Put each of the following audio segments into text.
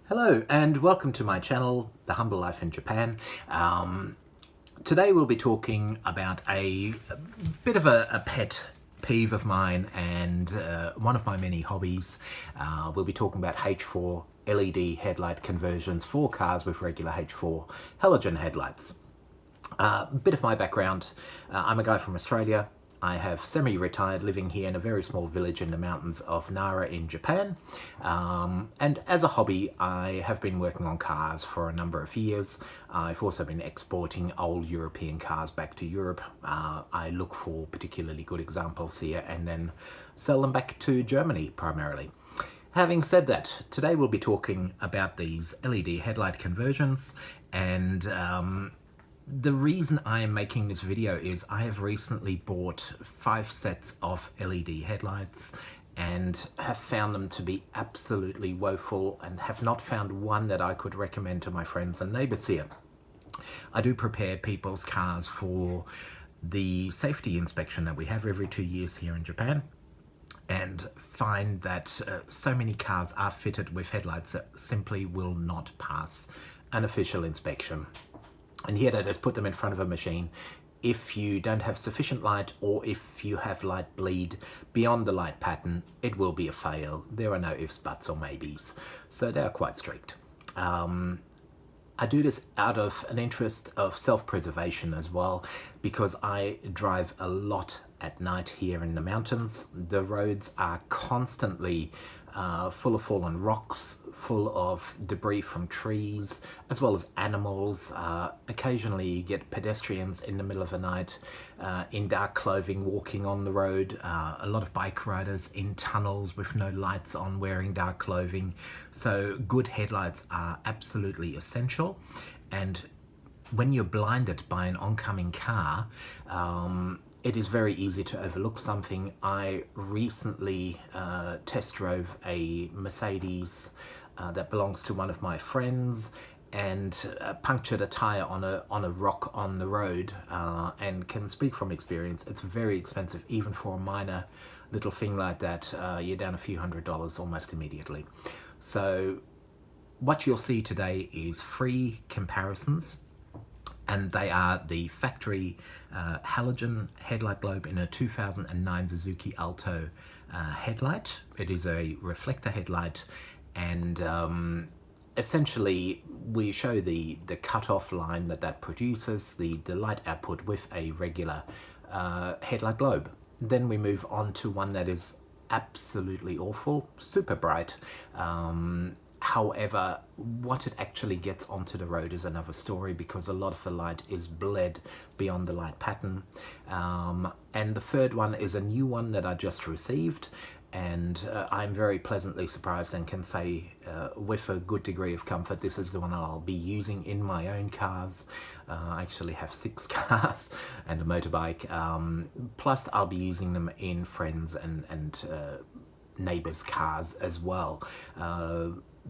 Hello and welcome to my channel, The Humble Life in Japan. Today we'll be talking about a bit of a pet peeve of mine and one of my many hobbies. We'll be talking about H4 LED headlight conversions for cars with regular H4 halogen headlights. A bit of my background, I'm a guy from Australia. I have semi-retired, living here in a very small village in the mountains of Nara in Japan. And as a hobby, I have been working on cars for a number of years. I've also been exporting old European cars back to Europe. I look for particularly good examples here and then sell them back to Germany primarily. Having said that, today we'll be talking about these LED headlight conversions, and the reason I am making this video is I have recently bought 5 sets of LED headlights and have found them to be absolutely woeful and have not found one that I could recommend to my friends and neighbours here. I do prepare people's cars for the safety inspection that we have every 2 years here in Japan, and find that so many cars are fitted with headlights that simply will not pass an official inspection. And here they just put them in front of a machine. If you don't have sufficient light, or if you have light bleed beyond the light pattern, it will be a fail. There are no ifs, buts or maybes. So they are quite strict. I do this out of an interest of self-preservation as well, because I drive a lot at night here in the mountains. The roads are constantly full of fallen rocks, full of debris from trees, as well as animals. Occasionally you get pedestrians in the middle of the night in dark clothing walking on the road. A lot of bike riders in tunnels with no lights on wearing dark clothing. So good headlights are absolutely essential. And when you're blinded by an oncoming car, it is very easy to overlook something. I recently test drove a Mercedes that belongs to one of my friends, and punctured a tire on a rock on the road, and can speak from experience. It's very expensive, even for a minor little thing like that. You're down a few $100s almost immediately. So what you'll see today is 3 comparisons, and they are the factory halogen headlight globe in a 2009 Suzuki Alto headlight. It is a reflector headlight, and essentially we show the cutoff line that produces the light output with a regular headlight globe. Then we move on to one that is absolutely awful, super bright. However, what it actually gets onto the road is another story, because a lot of the light is bled beyond the light pattern. And the third one is a new one that I just received, and I'm very pleasantly surprised and can say with a good degree of comfort, this is the one I'll be using in my own cars. I actually have 6 cars and a motorbike, plus I'll be using them in friends and neighbours' cars as well.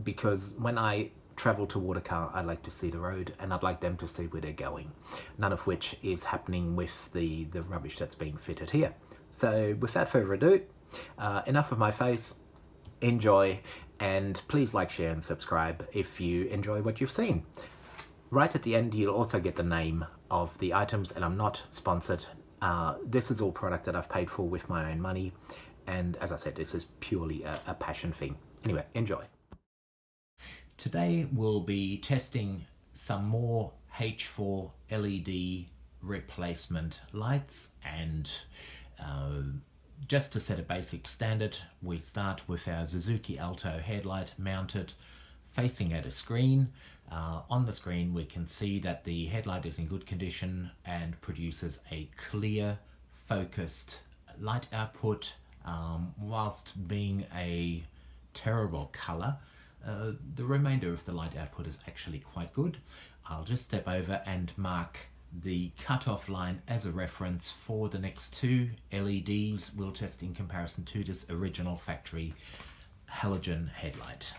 Because when I travel toward a car, I like to see the road, and I'd like them to see where they're going. None of which is happening with the rubbish that's being fitted here. So without further ado, enough of my face. Enjoy, and please like, share and subscribe if you enjoy what you've seen. Right at the end, you'll also get the name of the items, and I'm not sponsored. This is all product that I've paid for with my own money, and as I said, this is purely a passion thing. Anyway, enjoy. Today we'll be testing some more H4 LED replacement lights, and just to set a basic standard, we start with our Suzuki Alto headlight mounted facing at a screen. On the screen we can see that the headlight is in good condition and produces a clear, focused light output, whilst being a terrible colour. The remainder of the light output is actually quite good. I'll just step over and mark the cutoff line as a reference for the next 2 LEDs we'll test in comparison to this original factory halogen headlight.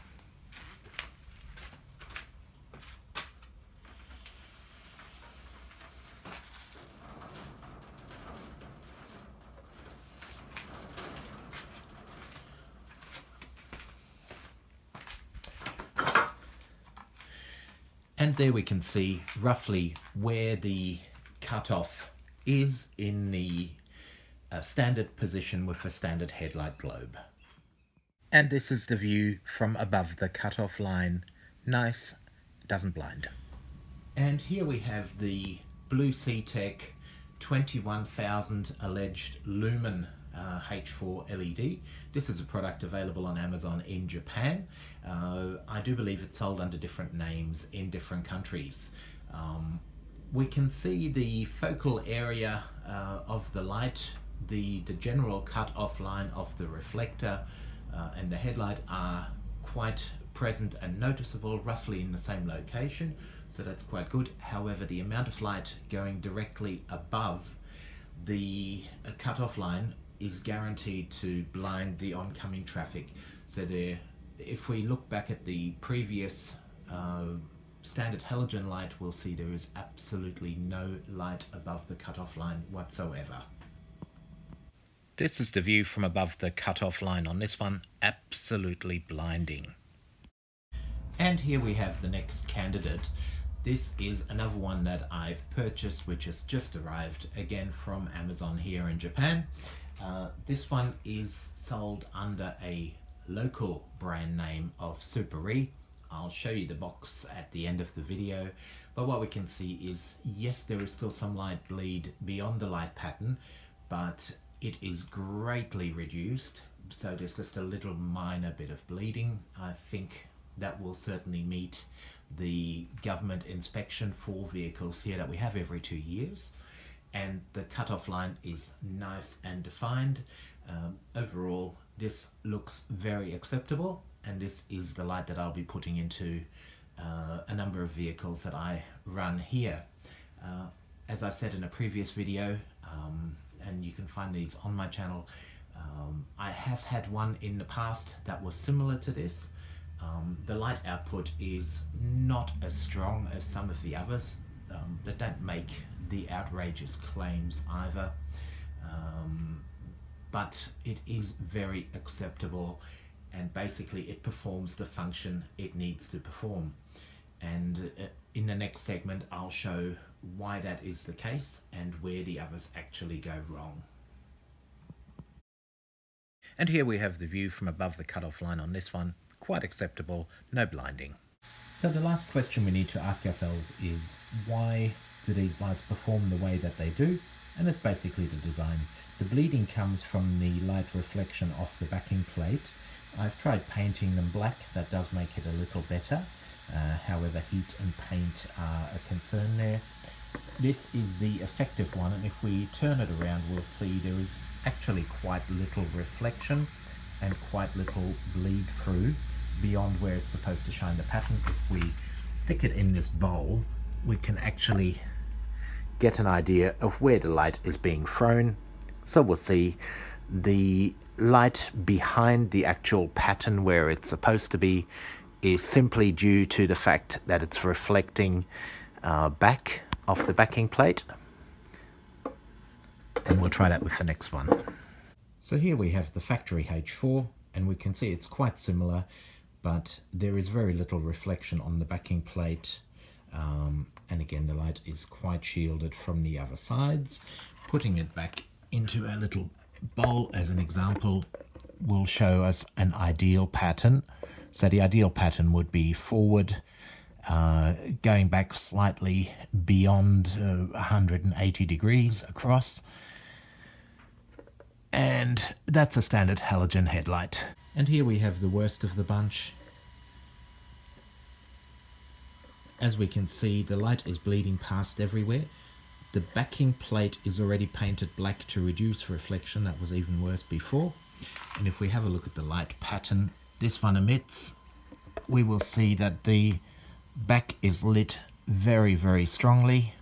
And there we can see roughly where the cutoff is in the standard position with a standard headlight globe. And this is the view from above the cutoff line. Nice, doesn't blind. And here we have the Blue C-Tech 21,000 alleged lumen H4 LED. This is a product available on Amazon in Japan. I do believe it's sold under different names in different countries. We can see the focal area of the light, the general cut-off line of the reflector and the headlight are quite present and noticeable, roughly in the same location, so that's quite good. However, the amount of light going directly above the cut-off line is guaranteed to blind the oncoming traffic. So there, if we look back at the previous standard halogen light, we'll see there is absolutely no light above the cut-off line whatsoever. This is the view from above the cut-off line on this one, absolutely blinding. And here we have the next candidate. This is another one that I've purchased, which has just arrived again from Amazon here in Japan. This one is sold under a local brand name of Super-E. I'll show you the box at the end of the video, but what we can see is, yes, there is still some light bleed beyond the light pattern, but it is greatly reduced, so there's just a little minor bit of bleeding. I think that will certainly meet the government inspection for vehicles here that we have every 2 years, and the cutoff line is nice and defined. Overall, this looks very acceptable, and this is the light that I'll be putting into a number of vehicles that I run here. As I said in a previous video, and you can find these on my channel, I have had one in the past that was similar to this. The light output is not as strong as some of the others. They don't make the outrageous claims either, but it is very acceptable, and basically it performs the function it needs to perform. And in the next segment I'll show why that is the case and where the others actually go wrong. And here we have the view from above the cutoff line on this one. Quite acceptable, no blinding. So the last question we need to ask ourselves is, why do these lights perform the way that they do? And it's basically the design. The bleeding comes from the light reflection off the backing plate. I've tried painting them black, that does make it a little better. However, heat and paint are a concern there. This is the effective one, and if we turn it around, we'll see there is actually quite little reflection and quite little bleed through beyond where it's supposed to shine the pattern. If we stick it in this bowl, we can actually get an idea of where the light is being thrown. So we'll see the light behind the actual pattern where it's supposed to be is simply due to the fact that it's reflecting back off the backing plate. And we'll try that with the next one. So here we have the factory H4, and we can see it's quite similar, but there is very little reflection on the backing plate. And again, the light is quite shielded from the other sides. Putting it back into our little bowl as an example will show us an ideal pattern. So the ideal pattern would be forward, going back slightly beyond 180 degrees across. And that's a standard halogen headlight. And here we have the worst of the bunch. As we can see, the light is bleeding past everywhere. The backing plate is already painted black to reduce reflection. That was even worse before. And if we have a look at the light pattern this one emits, we will see that the back is lit very, very strongly.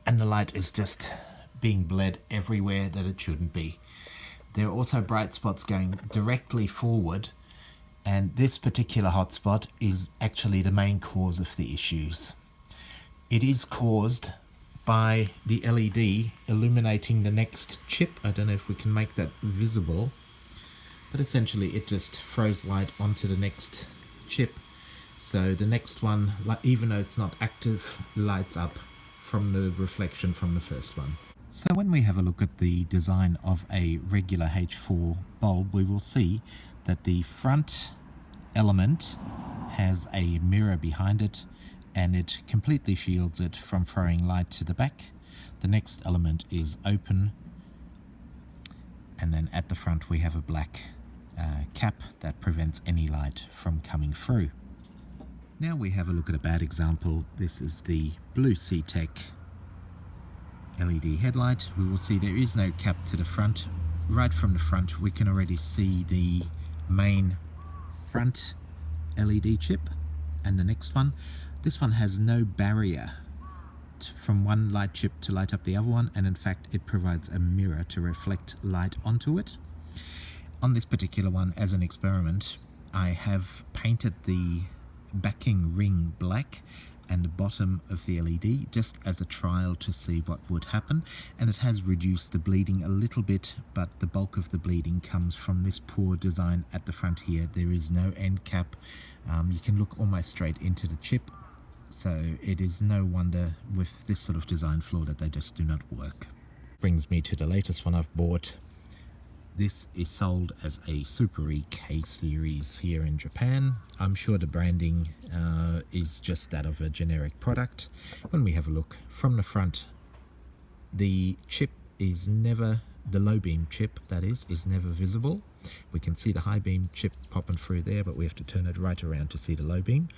And the light is just being bled everywhere that it shouldn't be. There are also bright spots going directly forward, and this particular hotspot is actually the main cause of the issues. It is caused by the LED illuminating the next chip. I don't know if we can make that visible, but essentially it just throws light onto the next chip, So the next one, even though it's not active, lights up from the reflection from the first one. So when we have a look at the design of a regular H4 bulb, we will see that the front element has a mirror behind it and it completely shields it from throwing light to the back. The next element is open, and then at the front we have a black cap that prevents any light from coming through. Now we have a look at a bad example. This is the blue C-Tech LED headlight. We will see there is no cap to the front. Right from the front we can already see the main front LED chip, and the next one, this one has no barrier from one light chip to light up the other one, and in fact it provides a mirror to reflect light onto it. On this particular one, as an experiment, I have painted the backing ring black and the bottom of the LED just as a trial to see what would happen, and it has reduced the bleeding a little bit, but the bulk of the bleeding comes from this poor design at the front here. There is no end cap. You can look almost straight into the chip, so it is no wonder with this sort of design flaw that they just do not work. Brings me to the latest one I've bought. This is sold as a Super E K series here in Japan. I'm sure the branding is just that of a generic product. When we have a look from the front, the chip is never, the low beam chip that is never visible. We can see the high beam chip popping through there, but we have to turn it right around to see the low beam.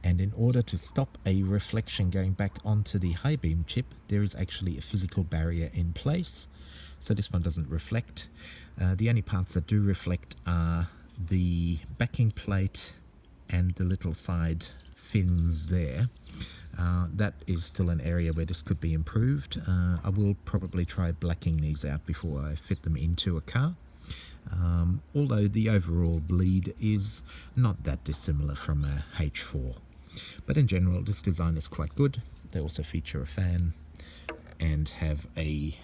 And in order to stop a reflection going back onto the high beam chip, there is actually a physical barrier in place. So this one doesn't reflect. The only parts that do reflect are the backing plate and the little side fins there. That is still an area where this could be improved. I will probably try blacking these out before I fit them into a car. Although the overall bleed is not that dissimilar from a H4. But in general, this design is quite good. They also feature a fan and have a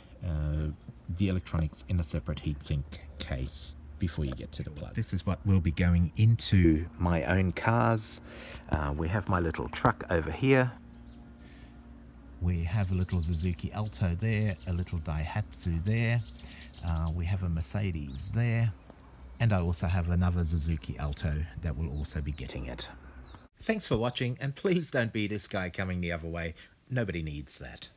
the electronics in a separate heatsink case before you get to the plug. This is what will be going into my own cars. We have my little truck over here. We have a little Suzuki Alto there, a little Daihatsu there. We have a Mercedes there, and I also have another Suzuki Alto that will also be getting it. Thanks for watching, and please don't be this guy coming the other way. Nobody needs that.